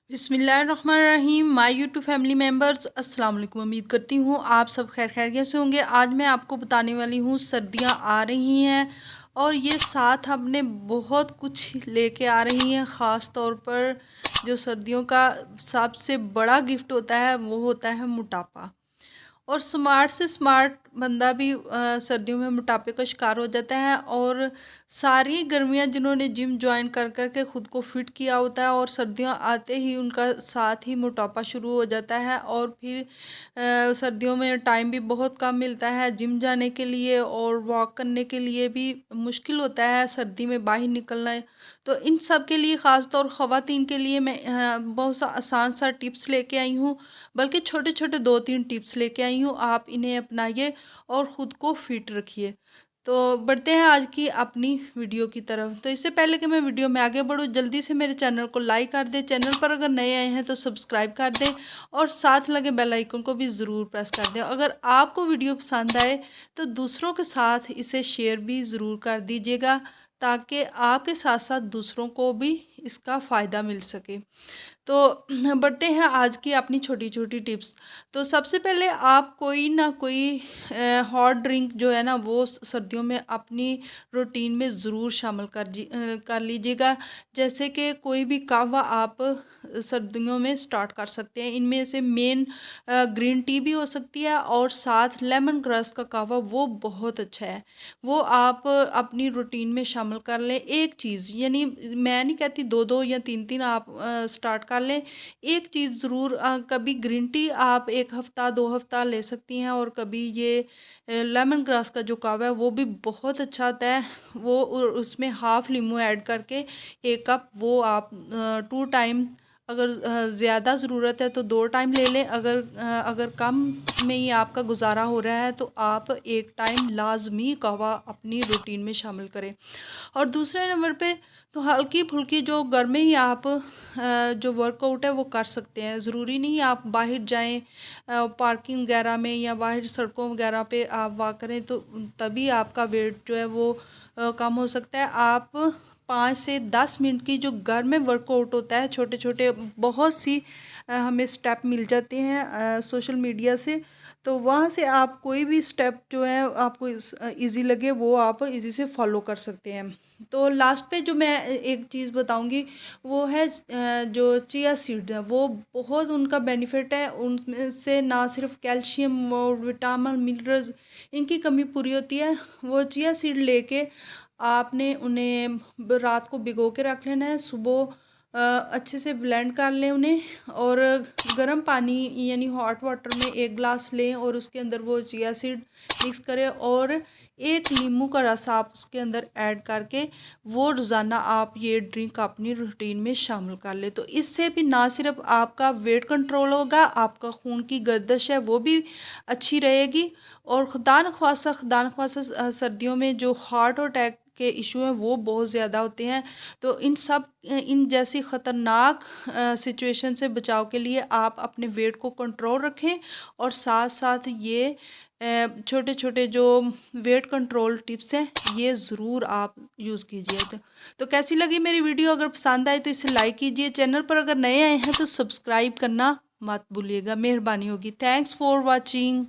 बिस्मिल्लाहिर्रहमानिर्रहीम। My YouTube family members, अस्सलाम वालेकुम। उम्मीद करती हूँ आप सब खैरियत से होंगे। आज मैं आपको बताने वाली हूँ, सर्दियाँ आ रही हैं और ये साथ हमने बहुत कुछ लेके आ रही हैं। ख़ास तौर पर जो सर्दियों का सबसे बड़ा गिफ्ट होता है वो होता है मोटापा। और स्मार्ट से स्मार्ट बंदा भी सर्दियों में मोटापे का शिकार हो जाता है। और सारी गर्मियां जिन्होंने जिम ज्वाइन कर कर के ख़ुद को फिट किया होता है और सर्दियां आते ही उनका साथ ही मोटापा शुरू हो जाता है। और फिर सर्दियों में टाइम भी बहुत कम मिलता है जिम जाने के लिए और वॉक करने के लिए भी मुश्किल होता है सर्दी में बाहर निकलना। तो इन सब के लिए ख़ास तौर ख़वातीन के लिए मैं बहुत सा आसान सा टिप्स लेके आई हूँ, बल्कि छोटे छोटे 2-3 टिप्स लेके आई हूँ। आप इन्हें अपनाइए और ख़ुद को फिट रखिए। तो बढ़ते हैं आज की अपनी वीडियो की तरफ। तो इससे पहले कि मैं वीडियो में आगे बढ़ूँ, जल्दी से मेरे चैनल को लाइक कर दें, चैनल पर अगर नए आए हैं तो सब्सक्राइब कर दें और साथ लगे बेल आइकन को भी ज़रूर प्रेस कर दें। अगर आपको वीडियो पसंद आए तो दूसरों के साथ इसे शेयर भी ज़रूर कर दीजिएगा, ताकि आपके साथ साथ दूसरों को भी इसका फ़ायदा मिल सके। तो बढ़ते हैं आज की अपनी छोटी छोटी टिप्स। तो सबसे पहले आप कोई ना कोई हॉट ड्रिंक जो है ना वो सर्दियों में अपनी रूटीन में ज़रूर शामिल कर लीजिएगा। जैसे कि कोई भी कहवा आप सर्दियों में स्टार्ट कर सकते हैं। इनमें से मेन ग्रीन टी भी हो सकती है और साथ लेमन ग्रास का कहवा, वो बहुत अच्छा है। वो आप अपनी रूटीन में शामिल कर लें। एक चीज़, यानी मैं नहीं कहती 2-2 या 3-3 आप स्टार्ट कर लें। एक चीज़ ज़रूर, कभी ग्रीन टी आप 1 हफ़्ता 2 हफ़्ता ले सकती हैं और कभी ये लेमन ग्रास का जो कहवा है वो भी बहुत अच्छा आता है। वो उसमें हाफ़ लीमू ऐड करके 1 कप वो आप 2 टाइम, अगर ज़्यादा ज़रूरत है तो 2 टाइम ले लें। अगर कम में ही आपका गुजारा हो रहा है तो आप 1 टाइम लाजमी कहवा अपनी रूटीन में शामिल करें। और दूसरे नंबर पे तो हल्की फुल्की जो घर में ही आप जो वर्कआउट है वो कर सकते हैं। ज़रूरी नहीं आप बाहर जाएं, पार्किंग वगैरह में या बाहर सड़कों वगैरह पे आप वॉक करें तो तभी आपका वेट जो है वो कम हो सकता है। आप 5 से 10 मिनट की जो घर में वर्कआउट होता है, छोटे छोटे बहुत सी हमें स्टेप मिल जाते हैं सोशल मीडिया से। तो वहाँ से आप कोई भी स्टेप जो है आपको इजी लगे वो आप इजी से फॉलो कर सकते हैं। तो लास्ट पे जो मैं एक चीज़ बताऊंगी वो है जो चिया सीड्स हैं, वो बहुत उनका बेनिफिट है। उनमें से ना सिर्फ कैल्शियम और विटामिन मिनरल्स इनकी कमी पूरी होती है। वो चिया सीड लेके आपने उन्हें रात को भिगो के रख लेना है। सुबह अच्छे से ब्लेंड कर लें उन्हें और गर्म पानी यानी हॉट वाटर में 1 गिलास लें और उसके अंदर वो चिया सीड मिक्स करें और 1 नींबू का रस आप उसके अंदर ऐड करके वो रोज़ाना आप ये ड्रिंक अपनी रूटीन में शामिल कर ले। तो इससे भी ना सिर्फ आपका वेट कंट्रोल होगा, आपका खून की गर्दिश है वो भी अच्छी रहेगी। और खुदा न ख्वास्ता सर्दियों में जो हार्ट अटैक के इशू हैं वो बहुत ज़्यादा होते हैं। तो इन जैसी ख़तरनाक सिचुएशन से बचाव के लिए आप अपने वेट को कंट्रोल रखें और साथ साथ ये छोटे छोटे जो वेट कंट्रोल टिप्स हैं ये ज़रूर आप यूज़ कीजिए। तो कैसी लगी मेरी वीडियो? अगर पसंद आए तो इसे लाइक कीजिए। चैनल पर अगर नए आए हैं तो सब्सक्राइब करना मत भूलिएगा, मेहरबानी होगी। Thanks for watching.